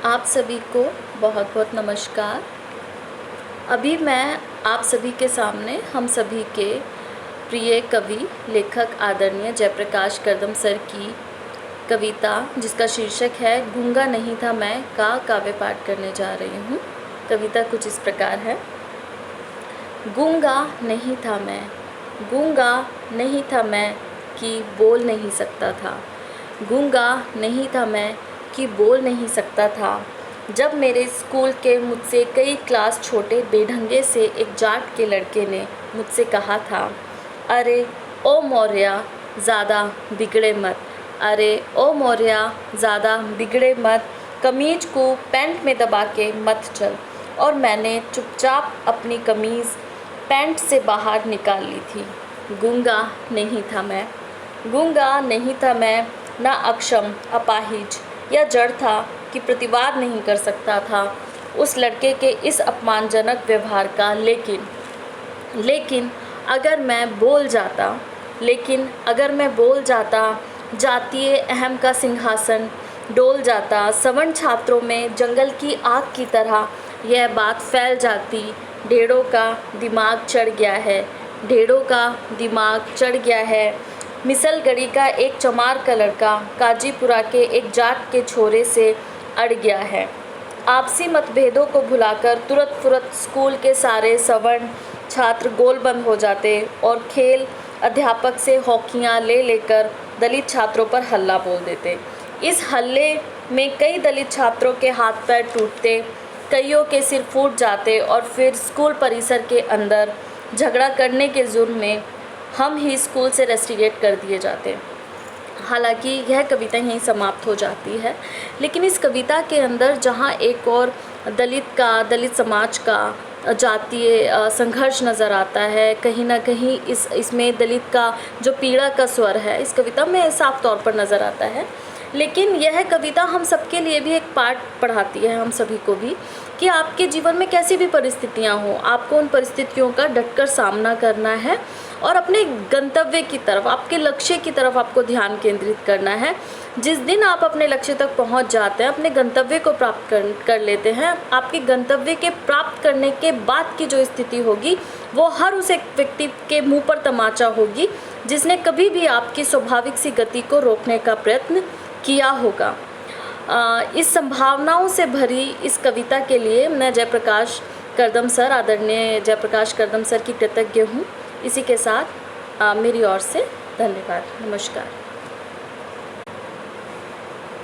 आप सभी को बहुत बहुत नमस्कार। अभी मैं आप सभी के सामने हम सभी के प्रिय कवि लेखक आदरणीय जयप्रकाश कर्दम सर की कविता जिसका शीर्षक है गूंगा नहीं था मैं का काव्य पाठ करने जा रही हूँ। कविता कुछ इस प्रकार है। गूंगा नहीं था मैं, गूंगा नहीं था मैं कि बोल नहीं सकता था, गूंगा नहीं था मैं कि बोल नहीं सकता था। जब मेरे स्कूल के मुझसे कई क्लास छोटे बेढंगे से एक जाट के लड़के ने मुझसे कहा था, अरे ओ मौर्या ज़्यादा बिगड़े मत, अरे ओ मौर्या ज़्यादा बिगड़े मत, कमीज को पैंट में दबा के मत चल। और मैंने चुपचाप अपनी कमीज़ पैंट से बाहर निकाल ली थी। गूंगा नहीं था मैं, गूंगा नहीं था मैं, ना अक्षम अपाहिज या जड़ था कि प्रतिवाद नहीं कर सकता था उस लड़के के इस अपमानजनक व्यवहार का। लेकिन अगर मैं बोल जाता, जातीय अहम का सिंहासन डोल जाता, सवर्ण छात्रों में जंगल की आग की तरह यह बात फैल जाती। ढेड़ों का दिमाग चढ़ गया है, ढेड़ों का दिमाग चढ़ गया है। मिसलगढ़ी का एक चमार का लड़का काजीपुरा के एक जाट के छोरे से अड़ गया है। आपसी मतभेदों को भुलाकर तुरंत फुरत स्कूल के सारे सवर्ण छात्र गोलबंद हो जाते और खेल अध्यापक से हॉकियाँ ले लेकर दलित छात्रों पर हल्ला बोल देते। इस हल्ले में कई दलित छात्रों के हाथ पैर टूटते, कईयों के सिर फूट जाते और फिर स्कूल परिसर के अंदर झगड़ा करने के जुर्म में हम ही स्कूल से रेस्टिकेट कर दिए जाते। हालांकि यह कविता यहीं समाप्त हो जाती है, लेकिन इस कविता के अंदर जहाँ एक और दलित समाज का जातीय संघर्ष नज़र आता है, कहीं ना कहीं इसमें दलित का जो पीड़ा का स्वर है इस कविता में साफ तौर पर नज़र आता है। लेकिन यह कविता हम सबके लिए भी एक पाठ पढ़ाती है, हम सभी को भी, कि आपके जीवन में कैसी भी परिस्थितियां हों, आपको उन परिस्थितियों का डटकर सामना करना है और अपने गंतव्य की तरफ, आपके लक्ष्य की तरफ आपको ध्यान केंद्रित करना है। जिस दिन आप अपने लक्ष्य तक पहुंच जाते हैं, अपने गंतव्य को प्राप्त कर लेते हैं, आपके गंतव्य के प्राप्त करने के बाद की जो स्थिति होगी वो हर उस एक व्यक्ति के मुंह पर तमाचा होगी जिसने कभी भी आपकी स्वाभाविक सी गति को रोकने का प्रयत्न किया होगा। इस संभावनाओं से भरी इस कविता के लिए मैं आदरणीय जयप्रकाश कर्दम सर की कृतज्ञ हूँ। इसी के साथ मेरी ओर से धन्यवाद। नमस्कार।